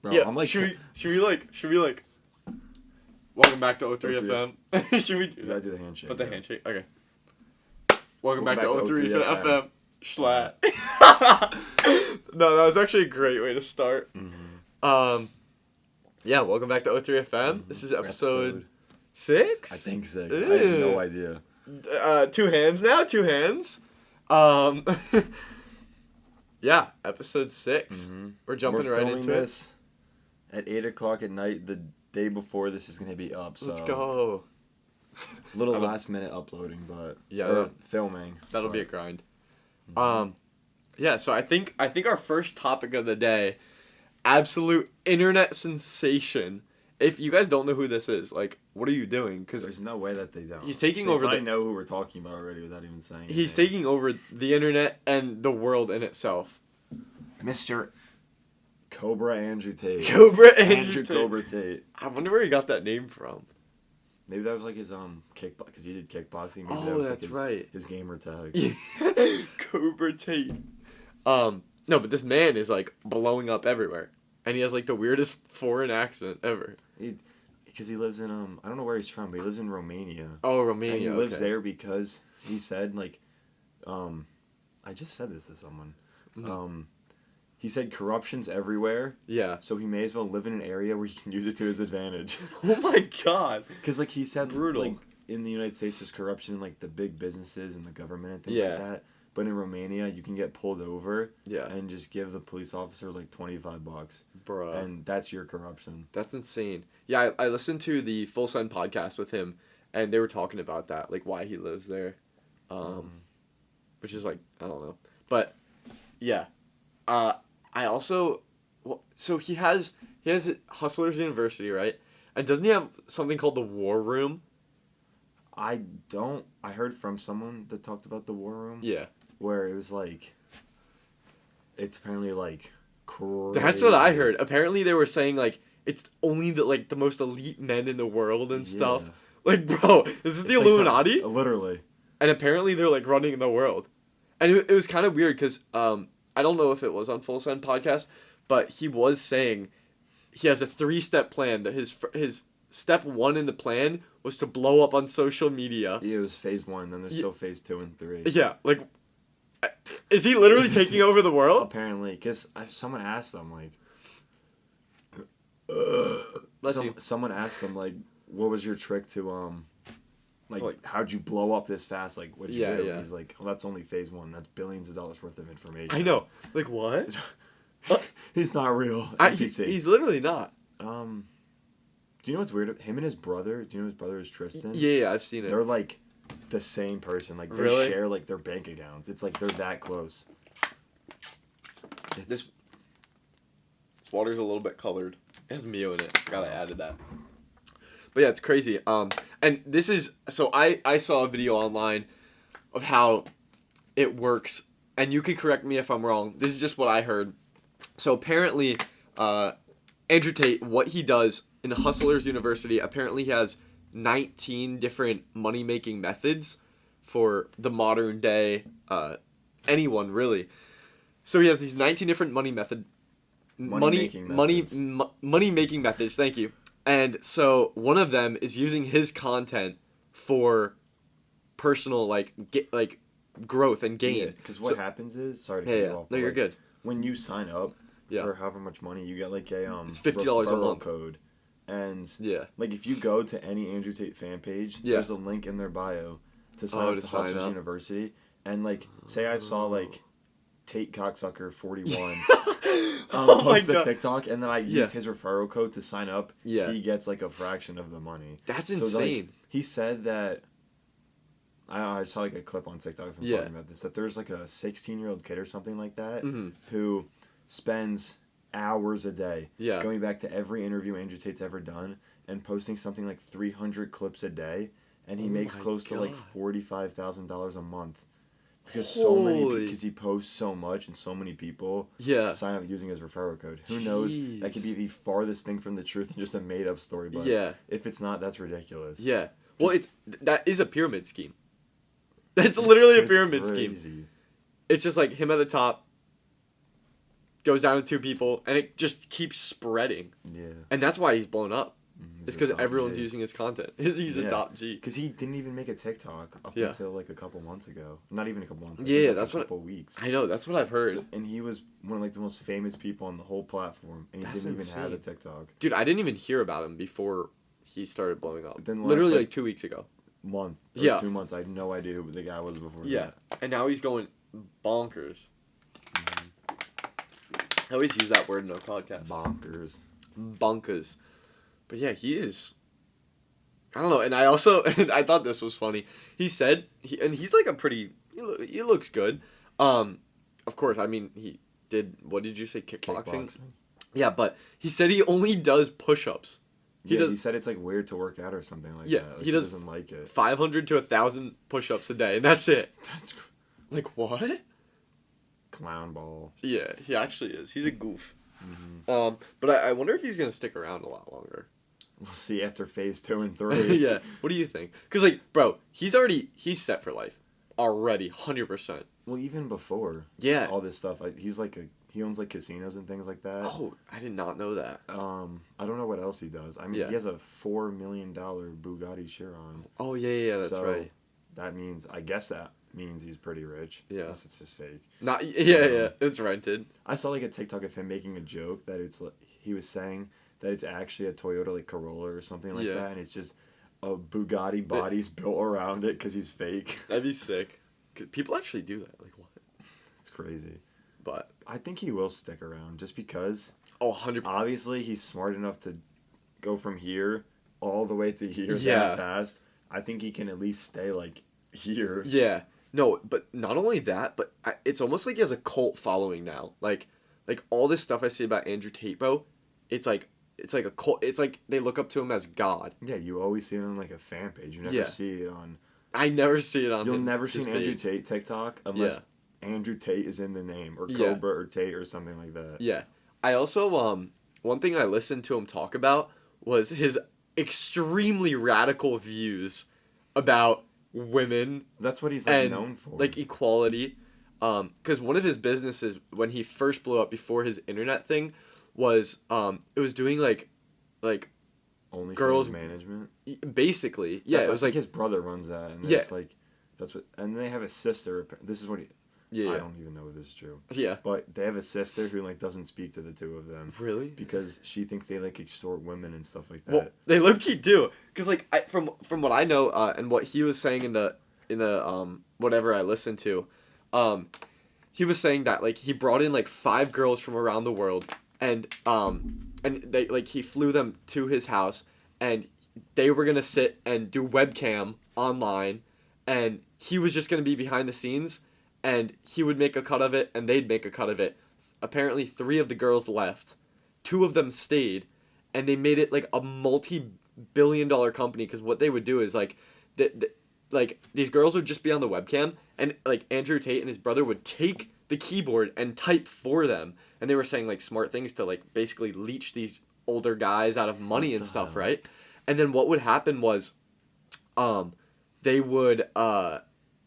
Bro, Yeah, I'm like... should we welcome back to O3 FM. Should we do You gotta that? do the handshake. Put the yeah. handshake. Okay. Welcome back to O3 FM. Schlat. No, that was actually a great way to start. Mm-hmm. Yeah, welcome back to O3 FM. Mm-hmm. This is episode 6? I think 6. Ew. I have no idea. 2 hands now, 2 hands. Yeah, episode 6. Mm-hmm. We're jumping right into this at 8 o'clock at night. The day before this is gonna be up. So Let's go. Little last minute uploading, but Yeah, filming. That'll be a grind. Mm-hmm. Yeah. So I think our first topic of the day, absolute internet sensation. If you guys don't know who this is, like, what are you doing? Because There's no way that they don't. he's taking they over. I know who we're talking about already without even saying. He's anything. taking over the internet and the world in itself. Mr. Cobra Andrew Tate. Cobra Andrew Tate. Cobra Tate. I wonder where he got that name from. Maybe that was like his kickbox, because he did kickboxing. Maybe Oh, that was that's like right. His gamer tag. Cobra Tate. No, but this man is like blowing up everywhere, and he has like the weirdest foreign accent ever. Because he lives in I don't know where he's from, but he lives in Romania. Oh, Romania. And he lives okay. there because he said like, I just said this to someone. Mm-hmm. He said corruption's everywhere. Yeah. So he may as well live in an area where he can use it to his advantage. Oh my god. Because like he said, Brutal. like in the United States there's corruption in like the big businesses and the government and things Yeah. like that. But in Romania you can get pulled over. Yeah. And just give the police officer like $25. Bruh. And that's your corruption. That's insane. Yeah, I listened to the Full Sun podcast with him, and they were talking about that, like why he lives there, which is like, I don't know, but yeah, I also, so he has Hustlers University, right? And doesn't he have something called the War Room? I heard from someone that talked about the War Room. Yeah. Where it was like, it's apparently like crazy. That's what I heard. Apparently they were saying like it's only the most elite men in the world and stuff. Like, bro, is this the Illuminati? Literally. And apparently they're like running the world. And it was kind of weird because I don't know if it was on Full Sun podcast, but he was saying he has a 3-step plan. That his step 1 in the plan was to blow up on social media. Yeah, it was phase 1, then there's still phase 2 and 3. Yeah, like, is he literally taking over the world? Apparently, because someone asked him, like, someone asked him, like, what was your trick to, like, how'd you blow up this fast? Like, what'd you do? Yeah. He's like, well, that's only phase 1. That's billions of dollars worth of information. I know. Like, what? He's not real. He's literally not. Do you know what's weird? Him and his brother, do you know his brother is Tristan? Yeah, I've seen it. They're, like, the same person. Like, they Really? share, like, their bank accounts. It's like they're that close. This water's a little bit colored. It has Mio in it. Forgot I added that. But yeah, it's crazy. And this is, so I saw a video online of how it works, and you can correct me if I'm wrong. This is just what I heard. So apparently, Andrew Tate, what he does in Hustlers University, apparently he has 19 different money-making methods for the modern day, anyone really. So he has these 19 different money-making methods. Thank you. And so one of them is using his content for personal growth and gain. Because what happens is, sorry to cut you off. No, you're good. When you sign up for however much money, you get like a it's $50 a month code. And like if you go to any Andrew Tate fan page, there's a link in their bio to sign up to Hustlers University. And like, say I saw like Tate Cocksucker 41 post the TikTok, and then I used his referral code to sign up. Yeah. He gets like a fraction of the money. That's so, insane. Like, he said that. I saw like a clip on TikTok from talking about this, that there's like a 16-year-old kid or something like that who spends hours a day going back to every interview Andrew Tate's ever done and posting something like 300 clips a day, and he makes close to like $45,000 a month because because he posts so much and so many people sign up using his referral code. Who knows? That could be the farthest thing from the truth and just a made up story. But if it's not, that's ridiculous. Yeah. Well, that is a pyramid scheme. That's literally a pyramid scheme. It's just like him at the top, goes down to 2 people, and it just keeps spreading. Yeah. And that's why he's blown up. It's because everyone's G. using his content. He's a top G. Because he didn't even make a TikTok up until like a couple months ago. Not even a couple months. Yeah, that's a couple weeks. I know. That's what I've heard. So, and he was one of like the most famous people on the whole platform, and he didn't even have a TikTok. Dude, I didn't even hear about him before he started blowing up. Then literally like 2 weeks ago. Month. Or 2 months. I had no idea who the guy was before. Yeah, that. And now he's going bonkers. I always use that word in our podcast. Bonkers. But yeah, he is. I don't know, and I also I thought this was funny. He said he's like a pretty. He looks good. Of course, I mean he did. What did you say? Kickboxing. Yeah, but he said he only does push-ups. He said it's like weird to work out or something like that. Like, he doesn't like it. 500 to 1,000 push-ups a day, and that's it. That's like what? Clown ball. Yeah, he actually is. He's a goof. Mm-hmm. But I wonder if he's gonna stick around a lot longer. We'll see after phase 2 and 3. Yeah. What do you think? Because like, bro, he's set for life already, 100%. Well, even before. Yeah. All this stuff, he owns like casinos and things like that. Oh, I did not know that. I don't know what else he does. I mean, he has a $4 million Bugatti Chiron. Oh yeah, that's right. I guess that means he's pretty rich. Yeah. Unless it's just fake. It's rented. I saw like a TikTok of him making a joke that it's like, he was saying that it's actually a Toyota like Corolla or something like that, and it's just a Bugatti body's built around it because he's fake. That'd be sick. People actually do that. Like what? It's crazy. But I think he will stick around just because. Oh, 100%. Obviously, he's smart enough to go from here all the way to here that fast. I think he can at least stay like here. Yeah. No, but not only that, but it's almost like he has a cult following now. Like all this stuff I see about Andrew Tate, bro, it's like a cult. It's like they look up to him as God. Yeah, you always see it on like a fan page. You never see it on. I never see it on. You'll never see an Andrew Tate TikTok unless Andrew Tate is in the name, or Cobra or Tate or something like that. Yeah, I also one thing I listened to him talk about was his extremely radical views about women. That's what he's like known for. Like equality. Because one of his businesses when he first blew up before his internet thing was it was doing like only girls management. Basically, yeah. That's, it was like his brother runs that, and it's like that's what. And they have a sister. This is what he. I don't even know if this is true. Yeah. But they have a sister who like doesn't speak to the two of them. Really? Because she thinks they like extort women and stuff like that. Well, they low-key do. Cause like from what I know and what he was saying in the whatever I listened to, he was saying that like he brought in like 5 girls from around the world and they like he flew them to his house and they were gonna sit and do webcam online and he was just gonna be behind the scenes. And he would make a cut of it, and they'd make a cut of it. Apparently, 3 of the girls left. 2 of them stayed, and they made it like a multi-billion-dollar company. Because what they would do is like these girls would just be on the webcam, and like Andrew Tate and his brother would take the keyboard and type for them. And they were saying like smart things to like basically leech these older guys out of money and stuff, right? And then what would happen was, they would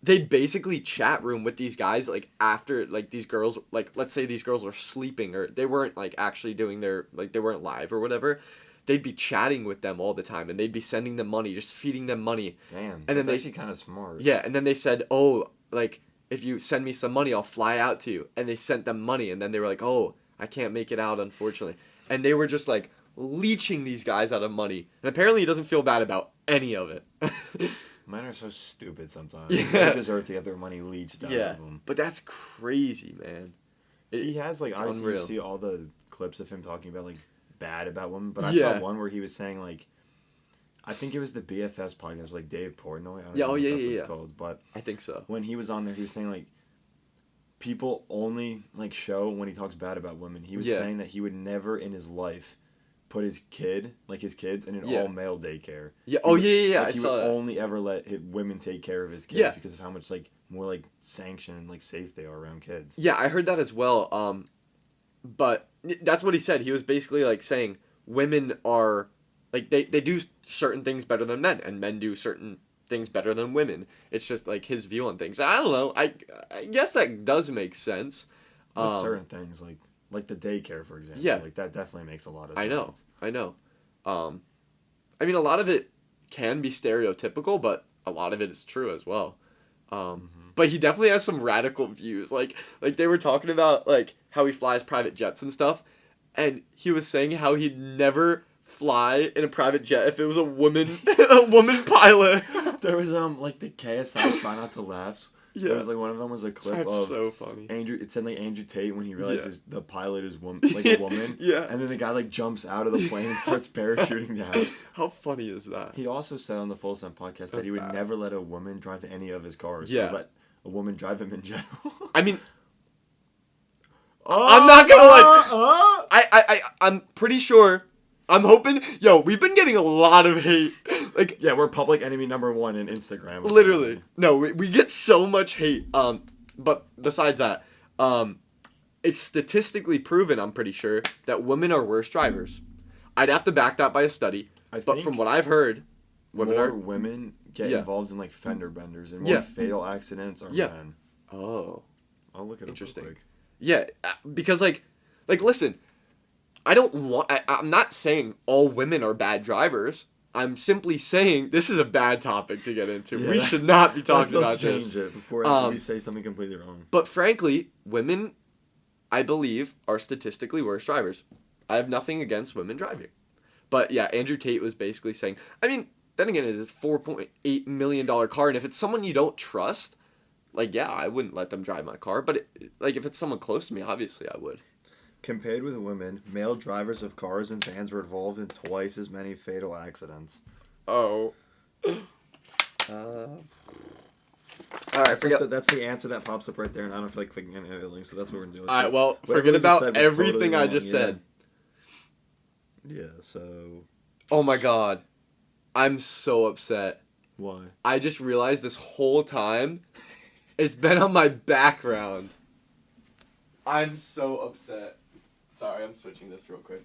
they'd basically chat room with these guys like after like these girls like let's say these girls were sleeping or they weren't like actually doing their like they weren't live or whatever. They'd be chatting with them all the time and they'd be sending them money, just feeding them money. Damn. And then that's actually kind of smart. Yeah, and then they said, "Oh, like if you send me some money, I'll fly out to you." And they sent them money and then they were like, "Oh, I can't make it out unfortunately." And they were just like leeching these guys out of money. And apparently he doesn't feel bad about any of it. Men are so stupid sometimes. Yeah. They deserve to get their money leached out of them. But that's crazy, man. He has, like, obviously unreal. You see all the clips of him talking about, like, bad about women. But I saw one where he was saying, like, I think it was the BFF's podcast, like, Dave Portnoy. I don't know if that's what it's called. But I think so. When he was on there, he was saying, like, people only, like, show when he talks bad about women. He was saying that he would never in his life put his kids in an all-male daycare. Yeah. Like, I saw that. He would only ever let women take care of his kids because of how much like more like sanctioned and like safe they are around kids. Yeah, I heard that as well. But that's what he said. He was basically like saying women are like they do certain things better than men, and men do certain things better than women. It's just like his view on things. I don't know. I guess that does make sense. Like certain things like like the daycare, for example. Yeah. Like that definitely makes a lot of sense. I know. I mean, a lot of it can be stereotypical, but a lot of it is true as well. But he definitely has some radical views. Like they were talking about like how he flies private jets and stuff, and he was saying how he'd never fly in a private jet if it was a woman pilot. There was like the KSI Try Not to Laugh. Yeah. There was like one of them was a clip That's of so funny. Andrew. It said like Andrew Tate when he realizes the pilot is a woman. Yeah. And then the guy like jumps out of the plane and starts parachuting down. How funny is that? He also said on the Full Send podcast that he would never let a woman drive any of his cars. Yeah. Or let a woman drive him in general. I mean, I'm not gonna lie. I'm pretty sure. I'm hoping. Yo, we've been getting a lot of hate. Like, yeah, we're public enemy number 1 in Instagram. Literally. No, we get so much hate. But besides that, it's statistically proven, I'm pretty sure, that women are worse drivers. I'd have to back that by a study. But from what I've heard, women get involved in like fender benders and more fatal accidents are men. Oh. I'll look at it interesting. Real quick. Yeah, because like listen, I'm not saying all women are bad drivers. I'm simply saying this is a bad topic to get into. We should not be talking about this. Let's change it before we say something completely wrong. But frankly, women, I believe, are statistically worse drivers. I have nothing against women driving. But yeah, Andrew Tate was basically saying, I mean, then again, it's a $4.8 million car, and if it's someone you don't trust, like, yeah, I wouldn't let them drive my car. But if it's someone close to me, obviously I would. Compared with women, male drivers of cars and vans were involved in twice as many fatal accidents. Oh. Alright, that's the answer that pops up right there, and I don't feel like clicking any other links, so that's what we're doing. Alright, well, forget about everything I just said. Yeah, so... Oh my god. I'm so upset. Why? I just realized this whole time, it's been on my background. I'm so upset. Sorry, I'm switching this real quick.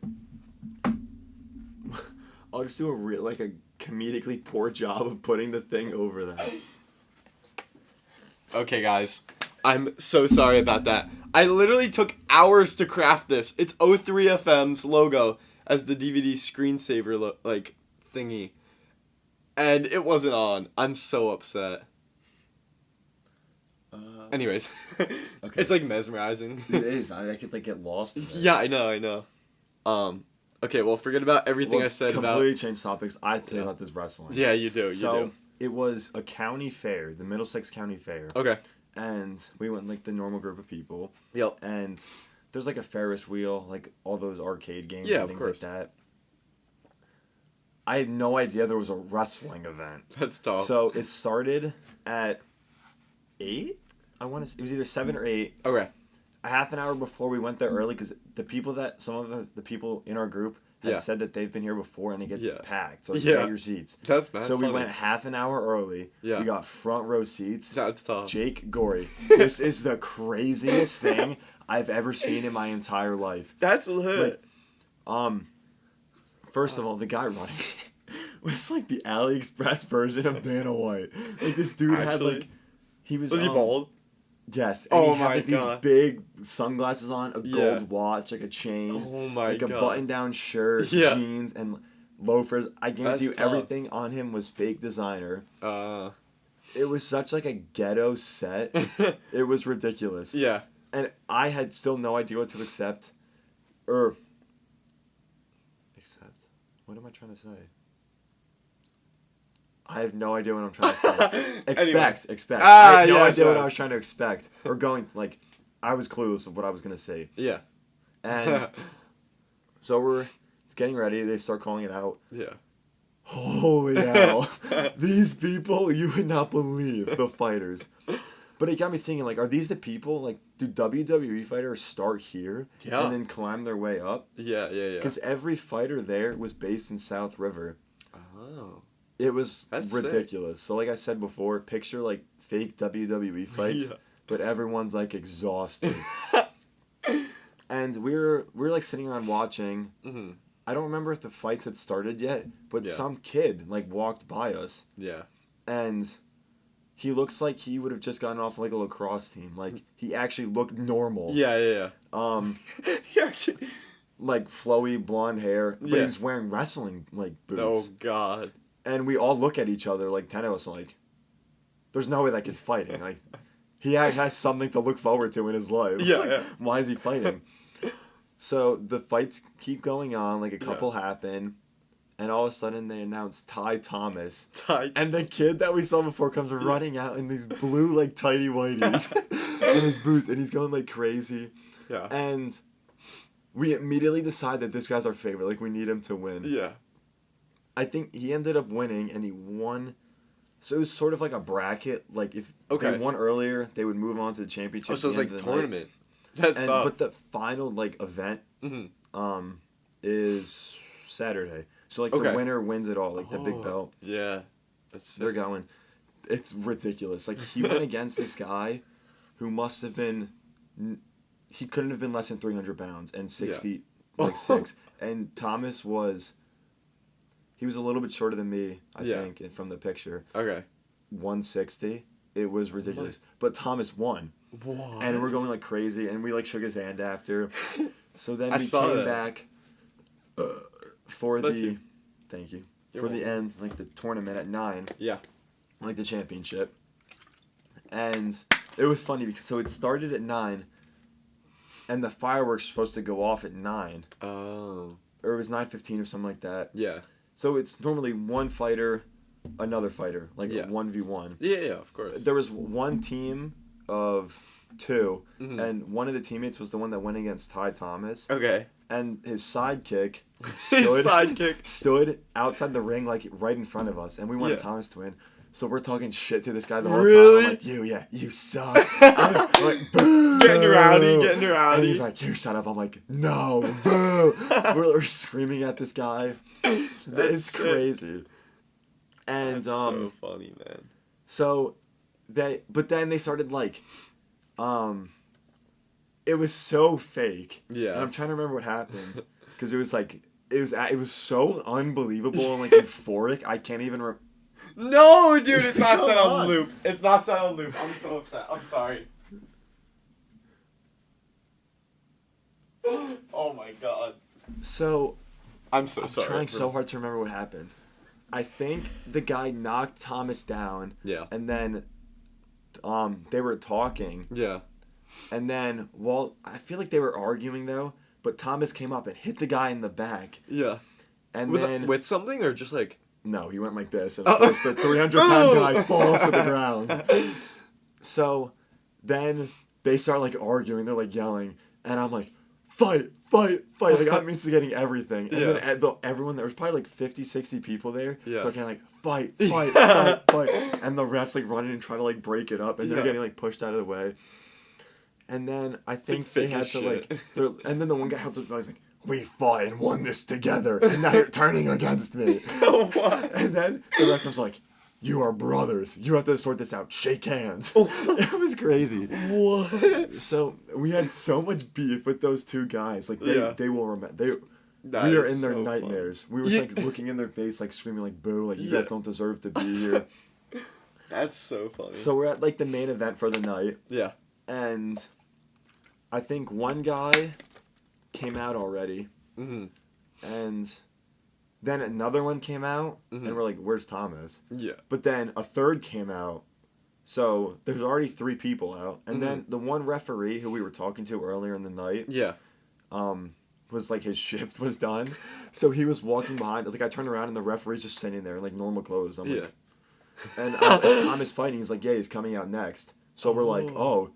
I'll just do a comedically poor job of putting the thing over that. Okay, guys. I'm so sorry about that. I literally took hours to craft this. It's O3FM's logo as the DVD screensaver thingy. And it wasn't on. I'm so upset. Anyways, okay. It's like mesmerizing. It is. I could get lost in it. Yeah, I know. Okay, well, forget about everything I said about... Completely change topics. I tell you about this wrestling. Yeah, you do. So, it was a county fair, the Middlesex County Fair. Okay. And we went the normal group of people. Yep. And there's a Ferris wheel, all those arcade games and things like that. I had no idea there was a wrestling event. That's tough. So it started at 8. It was either 7 or 8. Okay. A half an hour before we went there early because some of the people in our group had said that they've been here before and it gets packed. So you get your seats. That's So we went half an hour early. Yeah. We got front row seats. That's tough. Jake Gorey. This is the craziest thing I've ever seen in my entire life. That's lit. First of all, the guy running was the AliExpress version of Dana White. This dude had he was he bald? Yes. And he had these big sunglasses on, a gold watch, a chain. Oh my god. A button-down shirt, jeans, and loafers. I guarantee you everything on him was fake designer. It was such a ghetto set. It was ridiculous. Yeah. And I had still no idea what to accept. What am I trying to say? I have no idea what I'm trying to say. Expect. I had no idea what I was trying to expect. Or I was clueless of what I was going to say. Yeah. And so it's getting ready. They start calling it out. Yeah. Holy hell. These people, you would not believe the fighters. But it got me thinking, are these the people, do WWE fighters start here and then climb their way up? Yeah. Because every fighter there was based in South River. Oh. It was ridiculous. Sick. So like I said before, picture fake WWE fights, but everyone's exhausted. And we were sitting around watching. Mm-hmm. I don't remember if the fights had started yet, but some kid walked by us. Yeah. And he looks like he would have just gotten off like a lacrosse team. Like he actually looked normal. Yeah. He actually like flowy blonde hair, but he was wearing wrestling like boots. Oh God. And we all look at each other, like 10 of us, like, there's no way that kid's fighting. Like, he has something to look forward to in his life. Yeah. Why is he fighting? So the fights keep going on, like a couple happen, and all of a sudden they announce Ty Thomas. And the kid that we saw before comes running out in these blue, like, tighty whities in his boots, and he's going, like, crazy. Yeah. And we immediately decide that this guy's our favorite. Like, we need him to win. Yeah. I think he ended up winning, and he won. So it was sort of like a bracket. Like if they won earlier, they would move on to the championship. Oh, so it's like tournament. That's tough. But the final like event, is Saturday. So like the winner wins it all, like the big belt. Yeah, they're going. It's ridiculous. Like he went against this guy, who must have been. He couldn't have been less than 300 pounds and 6 feet, like 6. And Thomas was. He was a little bit shorter than me, I think, from the picture. Okay. 160. It was ridiculous. But Thomas won. What? And we're going like crazy, and we like shook his hand after. So then we came back for the... Thank you. For the end, like the tournament at 9. Yeah. Like the championship. And it was funny because so it started at 9, and the fireworks were supposed to go off at 9. Oh. Or it was 9:15 or something like that. Yeah. So it's normally one fighter, another fighter, like 1v1. Yeah, of course. There was one team of 2, and one of the teammates was the one that went against Ty Thomas. Okay. And his sidekick stood outside the ring, like right in front of us, and we wanted Thomas to win. So we're talking shit to this guy the whole time. I'm like, you suck. I'm like, boo. Getting rowdy. And he's like, you shut up. I'm like, no, boo. We're screaming at this guy. It's crazy. And that's so funny, man. So but then they started like, it was so fake. Yeah. And I'm trying to remember what happened because it was like it was so unbelievable and like euphoric. I can't even. No, dude, it's not set on loop. It's not set on loop. I'm so upset. I'm sorry. Oh my God. So, I'm so sorry. I'm trying so hard to remember what happened. I think the guy knocked Thomas down. Yeah. And then, they were talking. Yeah. And then, I feel like they were arguing though. But Thomas came up and hit the guy in the back. Yeah. And with something or just like. No, he went like this, and of course the 300-pound guy falls to the ground. So, then they start like arguing. They're like yelling, and I'm like, fight! Like I'm instigating everything. And then everyone, there was probably like 50, 60 people there. Yeah. So I'm like, fight! And the refs like running and trying to like break it up, and they're getting like pushed out of the way. And then I think they had to like, and then the one guy helped. I was like, we fought and won this together, and now you're turning against me. What? And then the ref comes like, you are brothers. You have to sort this out. Shake hands. It was crazy. What? So we had so much beef with those two guys. Like they will remember. We are in their nightmares. Fun. We were like looking in their face, like screaming, like boo, like you guys don't deserve to be here. That's so funny. So we're at like the main event for the night. Yeah. And I think one guy came out already. Mm-hmm. And then another one came out, and we're like, where's Thomas? Yeah. But then a third came out. So there's already 3 people out. And then the one referee who we were talking to earlier in the night. Yeah. Was like his shift was done. So he was walking behind. Like I turned around and the referee's just standing there in like normal clothes. I'm like, and as Thomas fighting, he's like, he's coming out next. So we're like,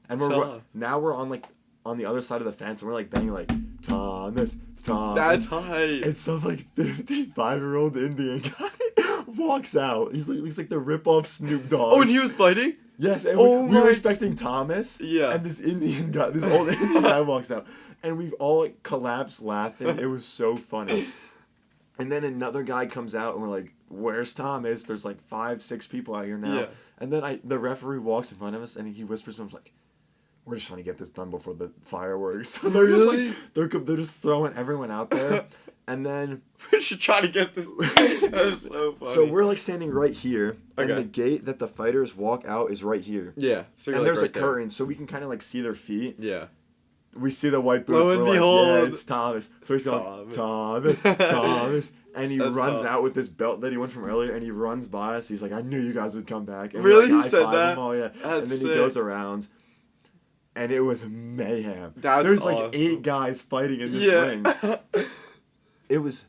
and now we're on like on the other side of the fence, and we're like banging like Thomas. That's hype. And some like 55-year-old Indian guy walks out. He's like the rip-off Snoop Dogg. Oh, and he was fighting? Yes, and we were expecting Thomas. Yeah. And this old Indian guy walks out. And we've all like collapsed laughing. It was so funny. And then another guy comes out, and we're like, where's Thomas? There's like 5, 6 people out here now. Yeah. And then the referee walks in front of us, and he whispers to him, like, we're just trying to get this done before the fireworks. They're just like, they're just throwing everyone out there. And then we should try to get this. That's so funny. So we're like standing right here, okay. and the gate that the fighters walk out is right here. Yeah. So and like there's right a curtain, so we can kind of like see their feet. Yeah. We see the white boots. Lo and we're behold, like, yeah, it's Thomas. So he's going, Thomas, and he runs out with this belt that he won from earlier, and he runs by us. He's like, I knew you guys would come back. And really? Like, he said that? him. Oh yeah. That's and then sick. he goes around. And it was mayhem. There's like awesome. 8 guys fighting in this ring. It was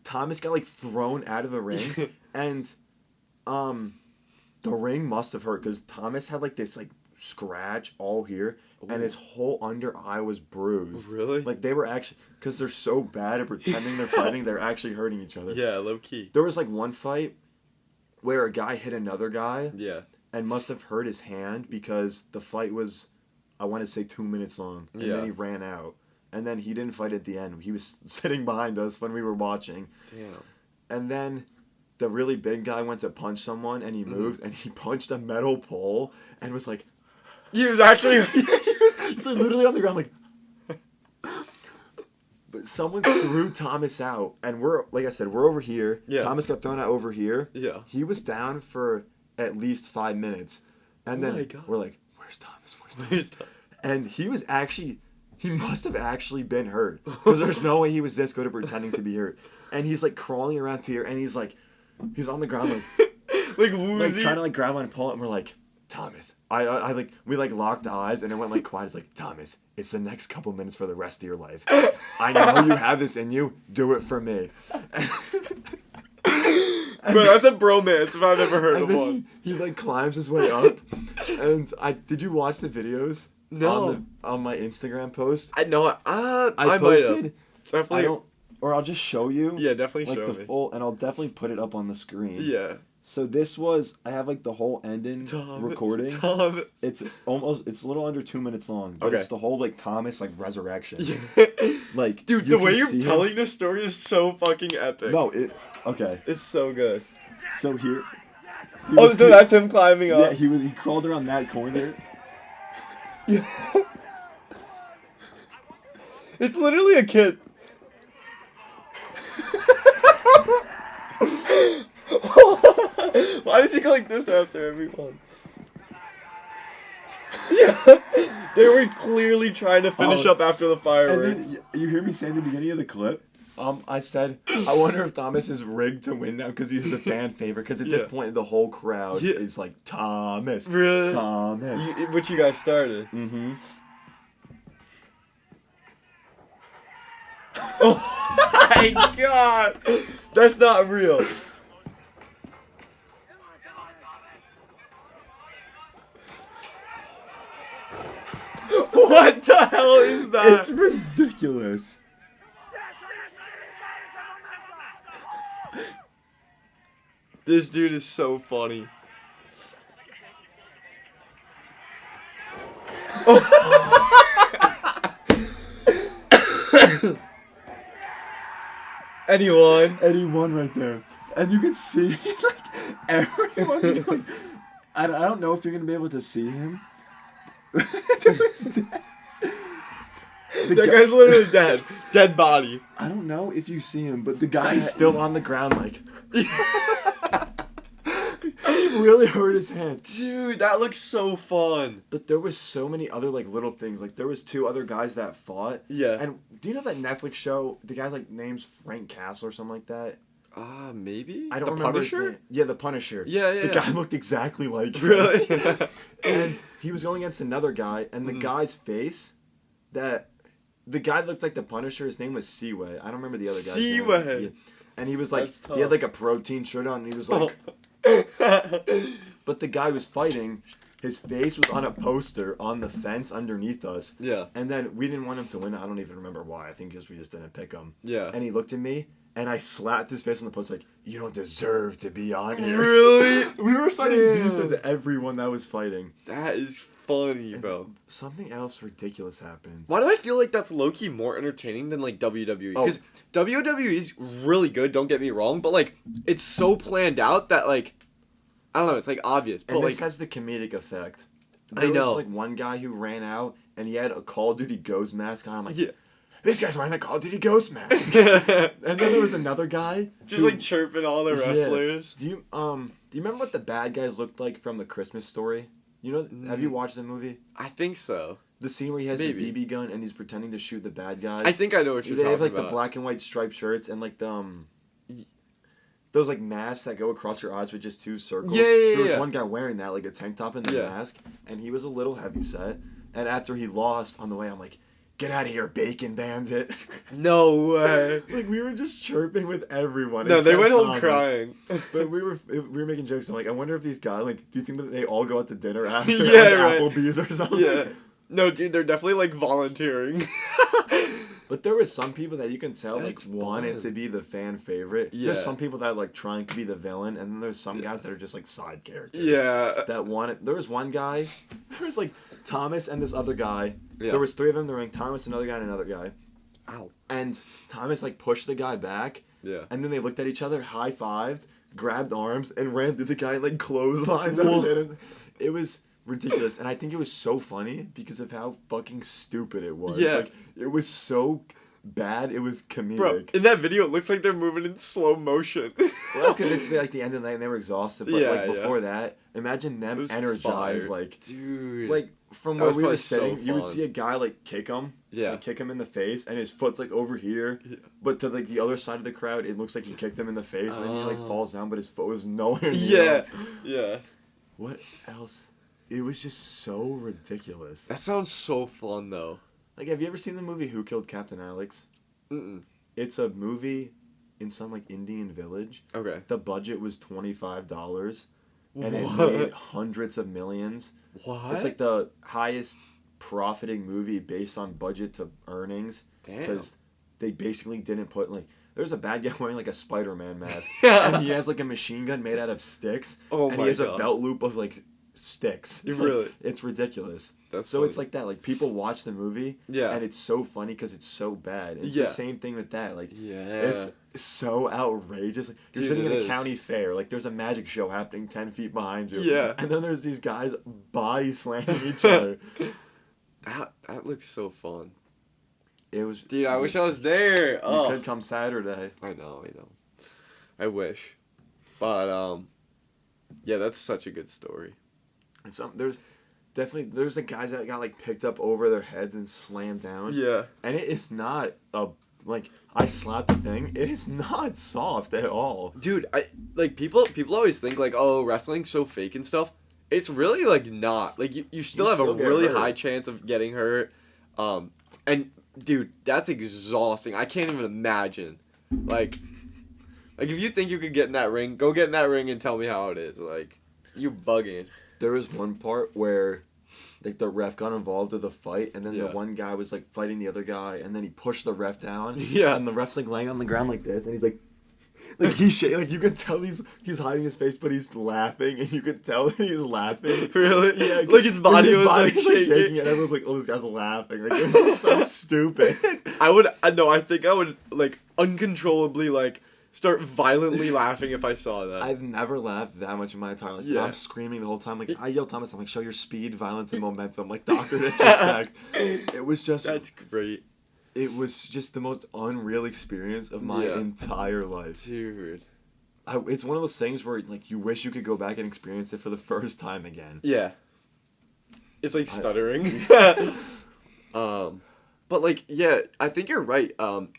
Thomas got like thrown out of the ring, and the ring must have hurt because Thomas had like this like scratch all here, and his whole under eye was bruised. Really? Like they were actually, because they're so bad at pretending they're fighting, they're actually hurting each other. Yeah, low key. There was like one fight where a guy hit another guy. Yeah. And must have hurt his hand because the fight was, I want to say 2 minutes long, and then he ran out. And then he didn't fight at the end. He was sitting behind us when we were watching. Damn. And then the really big guy went to punch someone, and he moved, and he punched a metal pole, and was like... He was actually... he was like literally on the ground, like... But someone threw Thomas out, and we're, like I said, we're over here. Yeah. Thomas got thrown out over here. Yeah. He was down for at least 5 minutes. And then we're like, where's Thomas? Where's Thomas? And he was actually... He must have actually been hurt. Because there's no way he was this good at pretending to be hurt. And he's like crawling around here, and he's like... He's on the ground like... like woozy. Like trying to like grab on and pull it, and we're like, Thomas. I like... We like locked eyes, and it went like quiet. It's like, Thomas, it's the next couple minutes for the rest of your life. I know you have this in you. Do it for me. Bro, that's a bromance if I've ever heard of one. He like climbs his way up. And did you watch the videos? No. On my Instagram post? I know. I posted. Definitely. Or I'll just show you. Yeah, definitely like show the me. full, and I'll definitely put it up on the screen. Yeah. So this was, I have like the whole ending recording. Thomas. It's a little under 2 minutes long. But it's the whole like Thomas like resurrection. Yeah. Like, dude, the way you're telling this story is so fucking epic. No, okay. It's so good. So here. So that's him climbing up. Yeah, he crawled around that corner. Yeah. It's literally a kid. Why does he go like this after everyone? Yeah. They were clearly trying to finish up after the fireworks. And then you hear me say in the beginning of the clip, I said, I wonder if Thomas is rigged to win now because he's the fan favorite. Because at this point, the whole crowd is like, Thomas. Really? Thomas. Which you guys started. Mm-hmm. Oh my god! That's not real. What the hell is that? It's ridiculous. This dude is so funny. Anyone right there. And you can see like everyone's going. I don't know if you're gonna be able to see him. That guy's literally dead. Dead body. I don't know if you see him, but the guy's still on the ground like he really hurt his hand. Dude, that looks so fun. But there was so many other like little things. Like there was 2 other guys that fought. Yeah. And do you know that Netflix show? The guy's like name's Frank Castle or something like that. Maybe? I don't remember his name. Yeah, the Punisher. Yeah. The guy looked exactly like him. Really? And he was going against another guy, and the guy's face, the guy looked like the Punisher. His name was Seaway. I don't remember the other guy's name. Seaway. Yeah. And he was like, he had like a protein shirt on, and he was like, but the guy was fighting. His face was on a poster on the fence underneath us. Yeah. And then we didn't want him to win. I don't even remember why. I think because we just didn't pick him. Yeah. And he looked at me, and I slapped his face on the poster like, you don't deserve to be on here. Really? We were starting beef with everyone that was fighting. That is funny, bro. Something else ridiculous happened. Why do I feel like that's low-key more entertaining than like WWE? Because WWE is really good, don't get me wrong, but like it's so planned out that like I don't know, it's like obvious. But and this like, has the comedic effect. I know. There was like one guy who ran out and he had a Call of Duty Ghost mask on. I'm like, this guy's wearing the Call of Duty Ghost mask. And then there was another guy just like chirping all the wrestlers. Yeah. Do you remember what the bad guys looked like from the Christmas Story? You know, have you watched the movie? I think so. The scene where he has the BB gun and he's pretending to shoot the bad guys. I think I know what you're talking about. They have like the black and white striped shirts and like the those like masks that go across your eyes with just two circles. Yeah. There was one guy wearing that, like a tank top and the mask, and he was a little heavyset. And after he lost on the way, I'm like, get out of here, Bacon Bandit. No way. Like, we were just chirping with everyone. No, they went home crying. But we were making jokes. I'm like, I wonder if these guys, like, do you think that they all go out to dinner after Applebee's or something? Yeah. No, dude, they're definitely, like, volunteering. But there was some people that you can tell, That's like, wanted to be the fan favorite. Yeah. There's some people that are, like, trying to be the villain, and then there's some guys that are just, like, side characters. Yeah. That wanted... There was one guy... There was, like, Thomas and this other guy. Yeah. There was three of them in the ring. Thomas, another guy, and another guy. Ow. And Thomas, like, pushed the guy back. Yeah. And then they looked at each other, high-fived, grabbed arms, and ran through the guy, like, clotheslines. It was... ridiculous, and I think it was so funny because of how fucking stupid it was. Yeah. Like, it was so bad, it was comedic. Bro, in that video, it looks like they're moving in slow motion. Well, that's because it's like the end of the night and they were exhausted, but like before that, imagine them energized, like, dude, like from where we were sitting, so you would see a guy like kick him, like, kick him in the face, and his foot's like over here, but to like the other side of the crowd, it looks like he kicked him in the face, and then he like falls down, but his foot was nowhere near him. Yeah. What else? It was just so ridiculous. That sounds so fun, though. Like, have you ever seen the movie Who Killed Captain Alex? Mm-mm. It's a movie in some, like, Indian village. Okay. The budget was $25, and it made hundreds of millions. What? It's, like, the highest profiting movie based on budget to earnings. Damn. Because they basically didn't put, like... There's a bad guy wearing, like, a Spider-Man mask. And he has, like, a machine gun made out of sticks. Oh, and he has a belt loop of, like... sticks. Really? Like, it's ridiculous. That's so funny. it's like that. Like, people watch the movie, and it's so funny because it's so bad. It's the same thing with that. Like, it's so outrageous. Like, you're sitting in a county fair. Like, there's a magic show happening 10 feet behind you. Yeah. And then there's these guys body slamming each other. That looks so fun. It was. Dude, I wish I was there. You could come Saturday. I know. I wish, but yeah, that's such a good story. And there's the guys that got like picked up over their heads and slammed down. Yeah. And it is not like I slapped the thing. It is not soft at all. Dude, people always think like, oh, wrestling's so fake and stuff. It's really like not. Like you still have a really high chance of getting hurt. And dude, that's exhausting. I can't even imagine. Like if you think you could get in that ring, go get in that ring and tell me how it is. Like, you bugging. There was one part where, like, the ref got involved with the fight, and then the one guy was, like, fighting the other guy, and then he pushed the ref down. Yeah. And the ref's, like, laying on the ground like this, and he's, like he's like, you can tell he's hiding his face, but he's laughing, and you can tell that he's laughing. Really? Yeah. Like, his body was, like, shaking. And everyone's like, oh, this guy's laughing. Like, it was so stupid. I think I would, like, uncontrollably, like, start violently laughing if I saw that. I've never laughed that much in my entire life. Yeah. I'm screaming the whole time. Like, I yell Thomas, I'm like, show your speed, violence, and momentum. Like, Dr. Disrespect. It was just... That's great. It was just the most unreal experience of my entire life. Dude. It's one of those things where, like, you wish you could go back and experience it for the first time again. Yeah. It's like stuttering. But, like, yeah, I think you're right.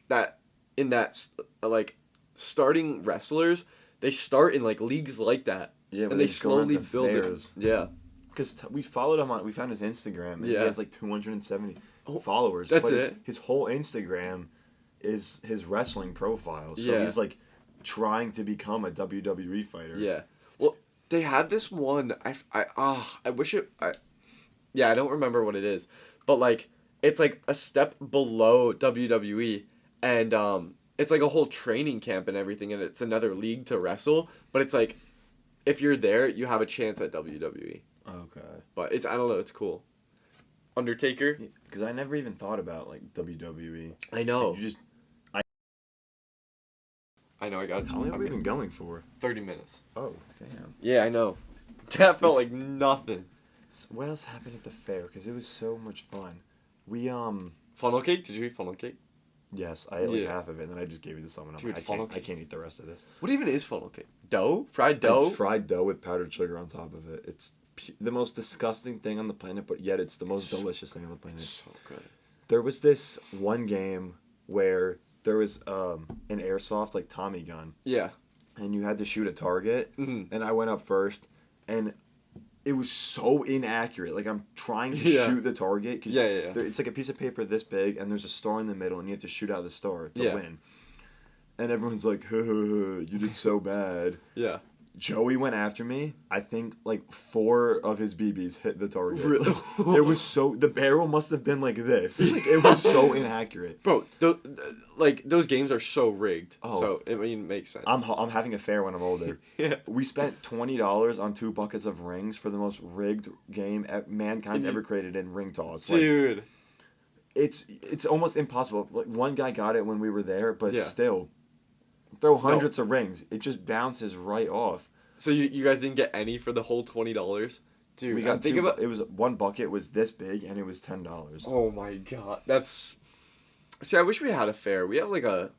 That in that, like... starting wrestlers, they start in like leagues like that, and they slowly build it. Yeah, because we followed him on. We found his Instagram, and he has like 270 followers. That's it. His whole Instagram is his wrestling profile. So he's like trying to become a WWE fighter. Yeah. Well, they had this one. I wish it. I don't remember what it is, but like it's like a step below WWE, and it's like a whole training camp and everything, and it's another league to wrestle. But it's like, if you're there, you have a chance at WWE. Okay. But I don't know, it's cool. Undertaker? Because I never even thought about, like, WWE. I know. I know, I got it. How long have we been going for? 30 minutes. Oh, damn. Yeah, I know. That felt like nothing. So what else happened at the fair? Because it was so much fun. We, Funnel cake? Did you eat funnel cake? Yes, I ate like half of it, and then I just gave you the some, and I'm like, I can't eat the rest of this. What even is funnel cake? Dough? Fried dough? It's fried dough with powdered sugar on top of it. It's the most disgusting thing on the planet, but yet it's the most delicious thing on the planet. So good. There was this one game where there was an airsoft like Tommy gun. Yeah. And you had to shoot a target, and I went up first, and it was so inaccurate. Like, I'm trying to shoot the target. Cause it's like a piece of paper this big, and there's a star in the middle, and you have to shoot out the star to win. And everyone's like, you did so bad. Yeah. Joey went after me. I think, like, 4 of his BBs hit the target. Really? It was so... The barrel must have been like this. Like, it was so inaccurate. Bro, those games are so rigged. Oh. So, it makes sense. I'm having a fair when I'm older. Yeah. We spent $20 on 2 buckets of rings for the most rigged game mankind's ever created in ring toss. Dude. Like, it's almost impossible. Like, one guy got it when we were there, but still... Throw hundreds of rings. It just bounces right off. So you guys didn't get any for the whole $20? Dude, we got it was one bucket was this big and it was $10. Oh my god. That's... See, I wish we had a fair. We have like a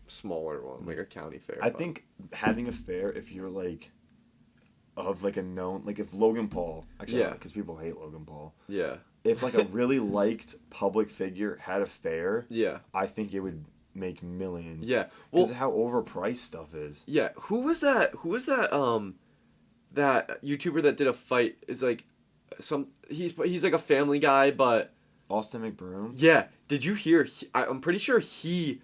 smaller one, like a county fair. I think having a fair, if you're like of like a known, like if Logan Paul, actually, because people hate Logan Paul. Yeah. If like a really liked public figure had a fair, I think it would make millions. Yeah. Well, because of how overpriced stuff is. Yeah. Who was that that YouTuber that did a fight? Is like he's like a family guy, but Austin McBroom? Yeah. Did you hear I'm pretty sure he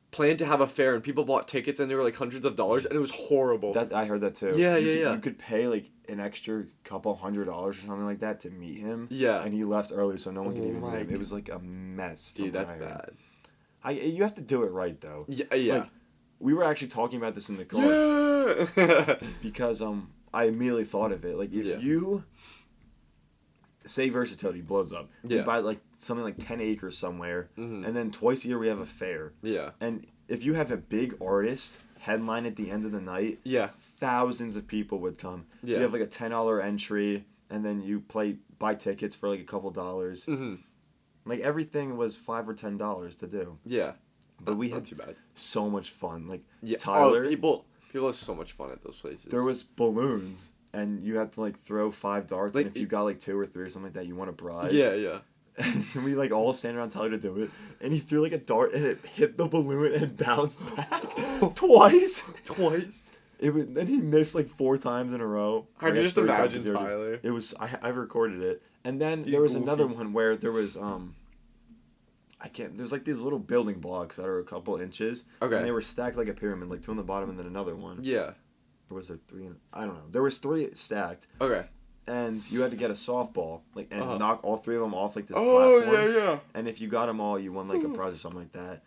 planned to have a fair and people bought tickets and they were like hundreds of dollars and it was horrible. I heard that too. Yeah, You could pay like an extra couple $100 or something like that to meet him. Yeah. And he left early so no one could even meet him. It was like a mess. Dude, that's bad. You have to do it right though. Yeah. Like, we were actually talking about this in the car. Yeah. Because I immediately thought of it. Like if you say Versatility blows up, we buy like something like 10 acres somewhere, and then twice a year we have a fair. Yeah. And if you have a big artist headline at the end of the night, thousands of people would come. Yeah. You have like a $10 entry, and then you buy tickets for like a couple dollars. Mm-hmm. Like, everything was $5 or $10 to do. Yeah. But we had too bad. So much fun. Like, Tyler... people have so much fun at those places. There was balloons, and you had to, like, throw 5 darts, and if you got, like, 2 or 3 or something like that, you won a prize. Yeah. And so we, like, all stand around Tyler to do it, and he threw, like, a dart, and it hit the balloon and bounced back. Twice. Then he missed, like, 4 times in a row. I can just imagine Tyler. It was... I recorded it. And then there was another one where there was there's like these little building blocks that are a couple inches. Okay. And they were stacked like a pyramid, like 2 on the bottom and then another one. Yeah. Or was there 3? I don't know. There was 3 stacked. Okay. And you had to get a softball, like, and knock all 3 of them off like this platform. Yeah. And if you got them all, you won like a prize or something like that.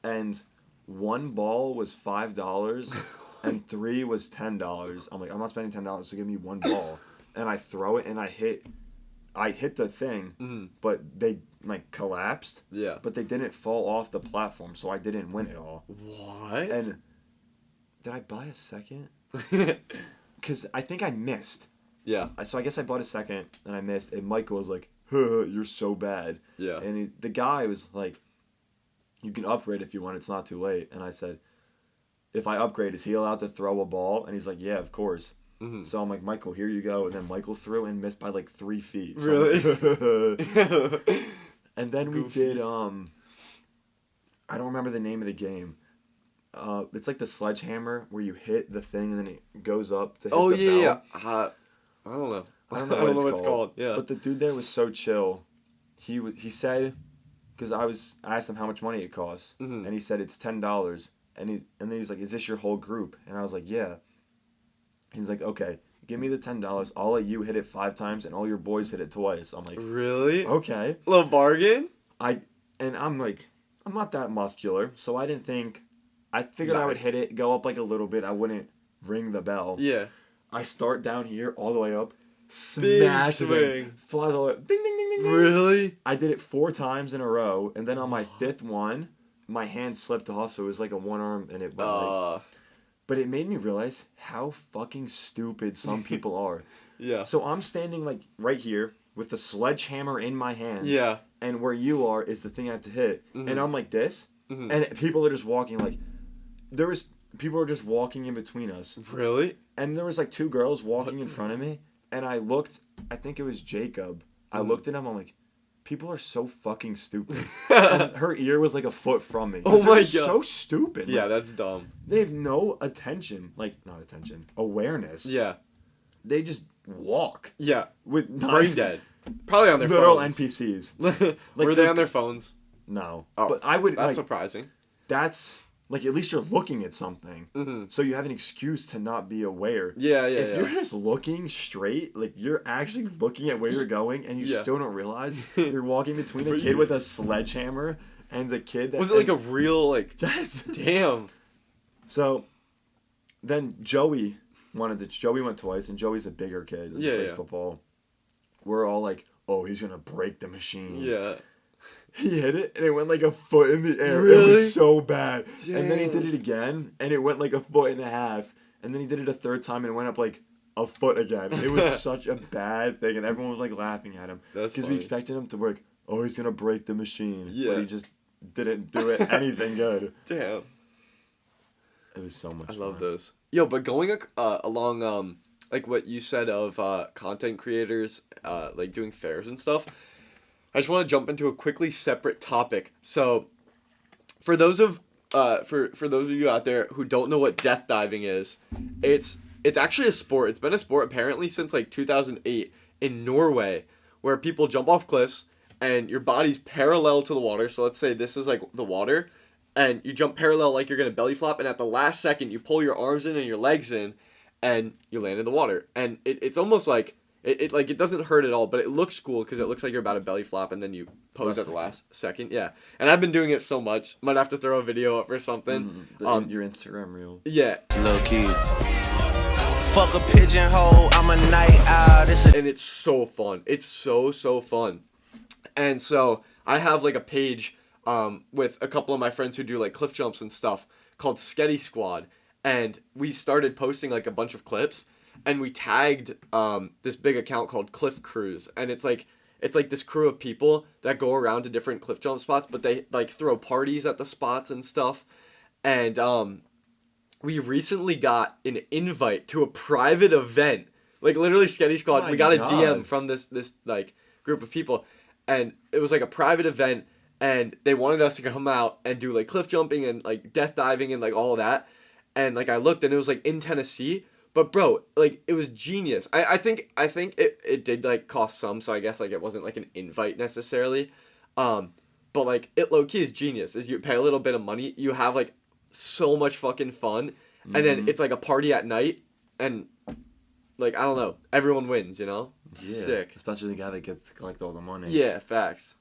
And 1 ball was $5 and 3 was $10. I'm like, I'm not spending $10, so give me 1 ball. And I throw it and I hit the thing, but they, like, collapsed. Yeah. But they didn't fall off the platform, so I didn't win it all. What? And did I buy a second? Because I think I missed. Yeah. So I guess I bought a second, and I missed, and Michael was like, you're so bad. Yeah. And the guy was like, you can upgrade if you want, it's not too late. And I said, if I upgrade, is he allowed to throw a ball? And he's like, yeah, of course. Mm-hmm. So I'm like, Michael, here you go. And then Michael threw and missed by like 3 feet. So really? And then we did, I don't remember the name of the game. It's like the sledgehammer where you hit the thing and then it goes up to hit the bell. Yeah. I don't know. I don't know what it's called. Yeah. But the dude there was so chill. He said, because I asked him how much money it costs, and he said it's $10. And then he's like, is this your whole group? And I was like, yeah. He's like, okay, give me the $10. I'll let you hit it 5 times, and all your boys hit it twice. I'm like, really? Okay. Little bargain? I'm like, I'm not that muscular, so I didn't think. I figured I would hit it, go up like a little bit. I wouldn't ring the bell. Yeah. I start down here, all the way up, smash it, flies all the way, ding, ding, ding, ding, ding. Really? I did it 4 times in a row, and then on my 5th one, my hand slipped off, so it was like a 1 arm, and it went like... But it made me realize how fucking stupid some people are. Yeah. So I'm standing like right here with the sledgehammer in my hands. Yeah. And where you are is the thing I have to hit. Mm-hmm. And I'm like this. and people are just walking like people are just walking in between us. Really? And there was like 2 girls walking in front of me, and I looked. I think it was Jacob. I looked at him. I'm like, people are so fucking stupid. And her ear was like a foot from me. Oh my god, so stupid. Yeah, like, that's dumb. They have no awareness. Yeah. They just walk. Yeah. With brain dead. Probably on their literal phones. NPCs. Like were they on their phones? No. Oh, but I would. That's like, surprising. That's like, at least you're looking at something. Mm-hmm. So you have an excuse to not be aware. Yeah. If you're just looking straight, like you're actually looking at where you're going, and you still don't realize you're walking between a kid with a sledgehammer and a kid that was it like a real like? Yes. Damn. So then Joey went twice, and Joey's a bigger kid. He plays football. We're all like, oh, he's gonna break the machine. Yeah. He hit it, and it went like a foot in the air. Really? It was so bad. Damn. And then he did it again, and it went like a foot and a half. And then he did it a third time, and it went up like a foot again. It was such a bad thing, and everyone was like laughing at him. Because we expected him to work. Oh, he's gonna break the machine. Yeah. But he just didn't do it anything good. Damn. It was so much fun. I love those. Yo, but going along like what you said of content creators like doing fairs and stuff, I just want to jump into a quickly separate topic. So, for those of you out there who don't know what death diving is, it's actually a sport. It's been a sport apparently since like 2008 in Norway, where people jump off cliffs and your body's parallel to the water. So let's say this is like the water, and you jump parallel like you're gonna belly flop, and at the last second you pull your arms in and your legs in, and you land in the water. And it's almost like it doesn't hurt at all, but it looks cool because it looks like you're about to belly flop, and then you pose at the last second. Yeah, and I've been doing it so much. Might have to throw a video up or something. Your Instagram reel. Yeah. Low key. Fuck a pigeonhole. I'm a night owl. And it's so fun. It's so fun. And so I have like a page with a couple of my friends who do like cliff jumps and stuff called Sketty Squad, and we started posting like a bunch of clips. And we tagged this big account called Cliff Cruise, and it's like this crew of people that go around to different cliff jump spots, but they like throw parties at the spots and stuff. And we recently got an invite to a private event, like literally Sketty Squad. We got a DM from this like group of people, and it was like a private event, and they wanted us to come out and do like cliff jumping and like death diving and like all of that. And like I looked, and it was like in Tennessee. But bro, like it was genius. I think it did like cost some, so I guess like it wasn't like an invite necessarily. But like it low key is genius. Is you pay a little bit of money, you have like so much fucking fun, and then it's like a party at night, and like I don't know, everyone wins, you know? Yeah, sick. Especially the guy that gets to collect all the money. Yeah, facts.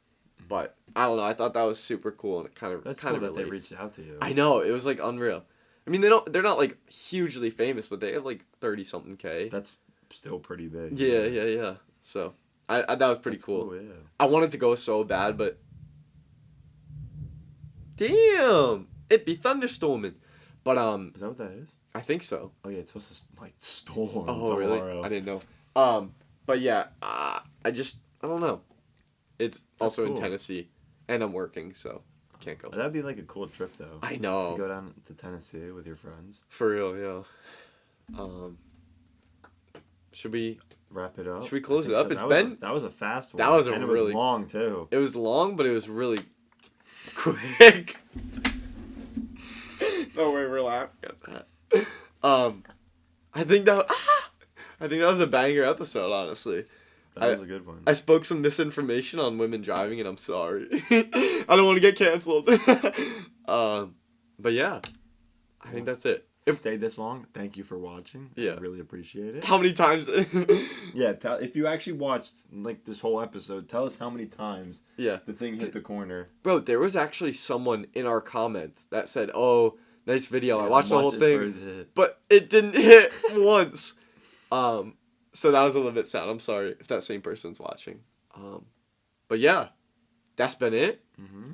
But I don't know, I thought that was super cool, and it kind of That's kind cool of that they reached out to you. I know, it was like unreal. I mean, they're not like hugely famous, but they have like 30-something K. That's still pretty big. Yeah. So I that was pretty cool. Yeah. I wanted to go so bad, but damn, it be thunderstorming. But Is that what that is? I think so. Oh yeah, it's supposed to like storm Oh tomorrow. really? I didn't know. But yeah, I don't know. It's also cool. in Tennessee, and I'm working, so can't go. That'd be like a cool trip though. I know. To go down to Tennessee with your friends. For real, yeah. Should we wrap it up? Should we close it up? So. That was a fast one. That was a and it really was long too. It was long, but it was really quick. No way we're laughing at that. I think that was a banger episode, honestly. That was a good one. I spoke some misinformation on women driving, and I'm sorry. I don't want to get canceled. But yeah, I think that's it. Stayed this long, thank you for watching. Yeah. I really appreciate it. How many times? Yeah, if you actually watched like this whole episode, tell us how many times the thing hit the corner. Bro, there was actually someone in our comments that said, "Oh, nice video. I watched the whole thing, but it didn't hit once." So that was a little bit sad. I'm sorry if that same person's watching. But yeah, that's been it. Mm-hmm.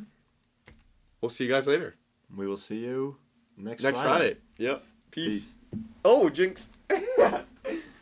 We'll see you guys later. We will see you next Friday. Yep. Peace. Peace. Oh, jinx.